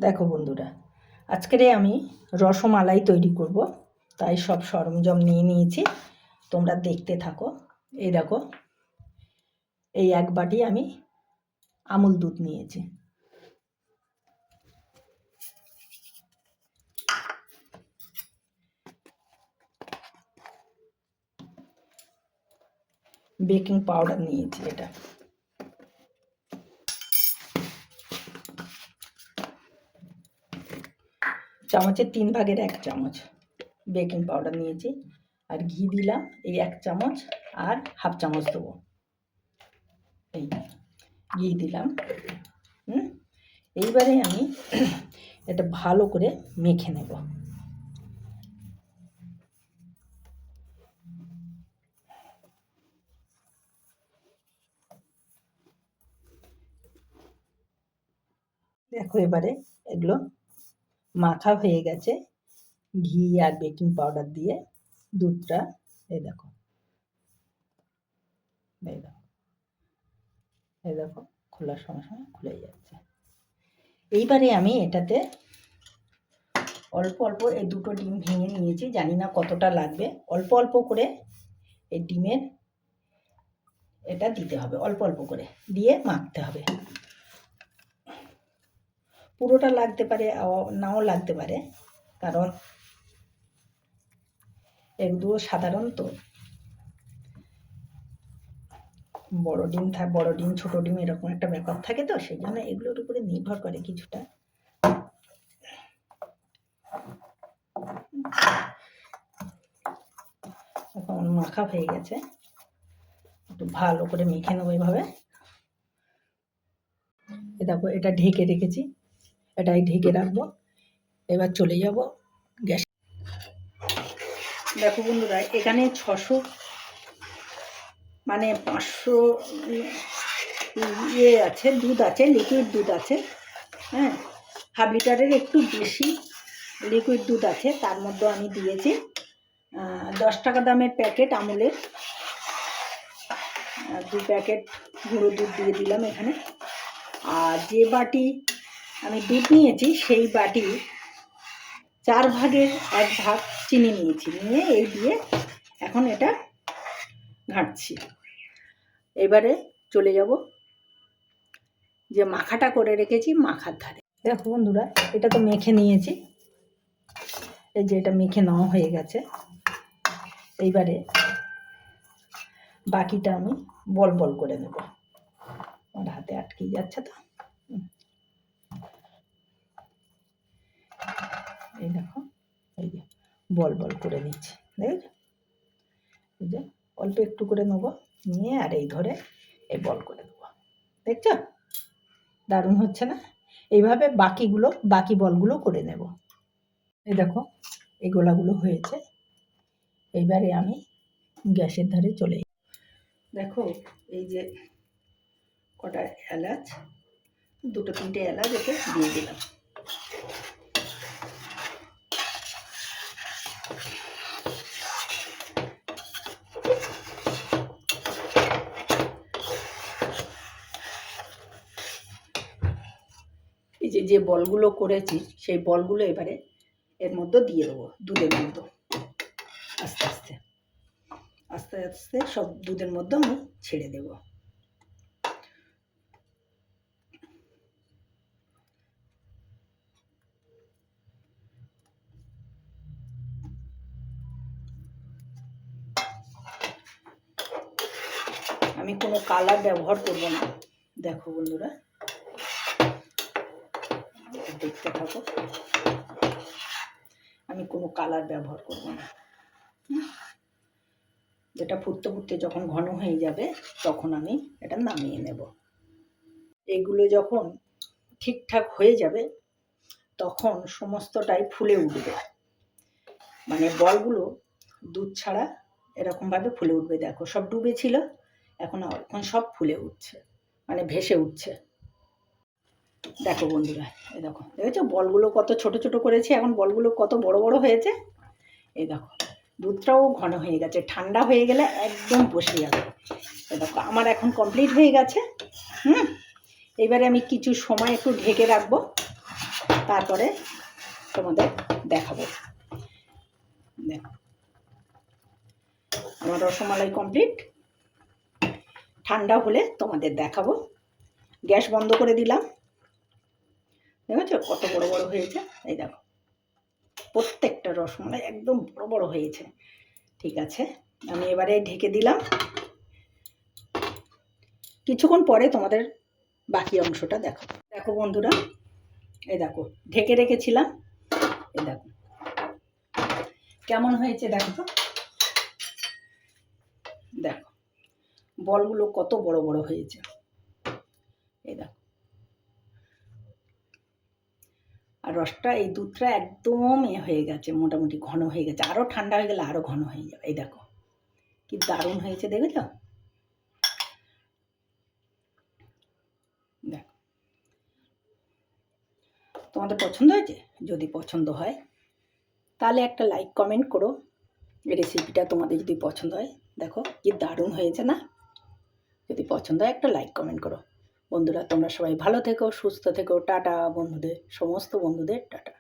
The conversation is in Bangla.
দেখো বন্ধুরা, আজকে আমি রসমালাই তৈরি করব, তাই সব সরঞ্জাম নিয়ে নিয়েছি। তোমরা দেখতে থাকো। এই দেখো, এই এক বাটি আমি আমুল দুধ নিয়েছি। বেকিং পাউডার নিয়েছি, এটা চামচের 3 ভাগের 1 চামচ বেকিং পাউডার নিয়েছি। আর ঘি দিলাম এই 1 চামচ, আর হাফ চামচ দেবো। এই ঘি দিলাম। এইবারে আমি এটা ভালো করে মেখে নেব। দেখো, এবারে এগুলো মাখা হয়ে গেছে ঘি আর বেকিং পাউডার দিয়ে। দুধটা এই দেখো, এই দেখো, এই দেখো, খোলার সময় সময় খুলে যাচ্ছে। এইবারে আমি এটাতে অল্প অল্প এই 2টো ডিম ভেঙে নিয়েছি, জানি না কতটা লাগবে। অল্প অল্প করে এই ডিমের এটা দিতে হবে, অল্প অল্প করে দিয়ে মাখতে হবে। পুরোটা লাগতে পারে, নাও লাগতে পারে, কারণ এগুলো সাধারণত বড় ডিম ছোট ডিম এরকম একটা ব্যাপার থাকে, তো সেই জন্য এগুলোর উপরে নির্ভর করে কিছুটা। এখন মাখা হয়ে গেছে, একটু ভালো করে মেখে নেবো এইভাবে। এ দেখো, এটা ঢেকে রেখেছি, এটাই ঢেকে রাখবো। এবার চলে যাব গ্যাস। দেখো বন্ধুরা, এখানে 600 মানে 500 আছে, দুধ আছে, লিকুইড দুধ আছে। হ্যাঁ, হাফ লিটারের একটু বেশি লিকুইড দুধ আছে। তার মধ্যে আমি দিয়েছি 10 টাকা দামের প্যাকেট আমুলের 2 প্যাকেট গুঁড়ো দুধ দিয়ে দিলাম এখানে। আর যে বাটি আমি দুধ নিয়েছি সেই বাটি 4 ভাগের 1 ভাগ চিনি নিয়েছি, নিয়ে এই দিয়ে এখন এটা ঘাঁটছি। এবারে চলে যাব যে মাখাটা করে রেখেছি মাখার ধারে। দেখো বন্ধুরা, এটা তো মেখে নিয়েছি, এই যে এটা মেখে নেওয়া হয়ে গেছে। এইবারে বাকিটা আমি বল বল করে নেব। আমার হাতে আটকে যাচ্ছে তো। এই দেখো, এই যে বল বল করে নিচ্ছি, দেখেছো? এই যে অল্প একটু করে নেবো, নিয়ে আর এই ধরে এই বল করে দেবো। দেখছো দারুণ হচ্ছে না? এইভাবে বাকি বলগুলো করে নেব। এই দেখো, এই গোলাগুলো হয়েছে। এইবারে আমি গ্যাসের ধারে চলে যাই। দেখো, এই যে কটা এলাচ, 2-3টে এলাচ এতে দিয়ে দিলাম। এই যে বলগুলো করেছি সেই বলগুলো এবারে এর মধ্যে দিয়ে দেবো, দুধের মধ্যে। আস্তে আস্তে আস্তে আস্তে সব দুধের মধ্যে আমি ছেড়ে দেব। আমি কোনো কালার ব্যবহার করব না। দেখো বন্ধুরা, দেখতে থাকো, আমি কোনো কালার ব্যবহার করব না। যেটা ফুটতে ফুটতে যখন ঘন হয়ে যাবে তখন আমি এটা নামিয়ে নেব। এগুলো যখন ঠিকঠাক হয়ে যাবে তখন সমস্তটাই ফুলে উঠবে, মানে বলগুলো দুধ ছাড়া এরকমভাবে ফুলে উঠবে। দেখো, সব ডুবে ছিল, এখন সব ফুলে উঠছে, মানে ভেসে উঠছে। দেখো বন্ধুরা, এই দেখো, দেখেছো বলগুলো কত ছোট ছোট করেছি, এখন বলগুলো কত বড় বড় হয়েছে। এই দেখো, দুধটাও ঘন হয়ে গেছে, ঠান্ডা হয়ে গেলে একদম বসে যাবে। এই দেখো, আমার এখন কমপ্লিট হয়ে গেছে। এবারে আমি কিছু সময় একটু ঢেকে রাখবো, তারপরে তোমাদের দেখাবো। দেখো আমার রসমালাই কমপ্লিট। ঠান্ডা হলে তোমাদের দেখাবো। গ্যাস বন্ধ করে দিলাম। দেখেছো কত বড় বড় হয়েছে? এই দেখো প্রত্যেকটা রসমালাই একদম বড় বড় হয়েছে। ঠিক আছে, আমি এবারে ঢেকে দিলাম। কিছুক্ষণ পরে তোমাদের বাকি অংশটা দেখো। দেখো বন্ধুরা, এই দেখো ঢেকে রেখেছিলাম। এই দেখো কেমন হয়েছে দেখো তো। দেখো বলগুলো কত বড় বড় হয়েছে। এই দেখো, আর রসটা এই দুধটা একদম হয়ে গেছে, মোটামুটি ঘন হয়ে গেছে। আরও ঠান্ডা হয়ে গেলে আরও ঘন হয়ে যাবে। এই দেখো কি দারুণ হয়েছে, দেখেছ? দেখো তোমাদের পছন্দ হয়েছে? যদি পছন্দ হয় তাহলে একটা লাইক কমেন্ট করো। রেসিপিটা তোমাদের যদি পছন্দ হয়, দেখো কি দারুণ হয়েছে না? যদি পছন্দ হয় একটা লাইক কমেন্ট করো। বন্ধুরা তোমরা সবাই ভালো থেকো, সুস্থ থেকো। টাটা বন্ধুদের, সমস্ত বন্ধুদের টাটা।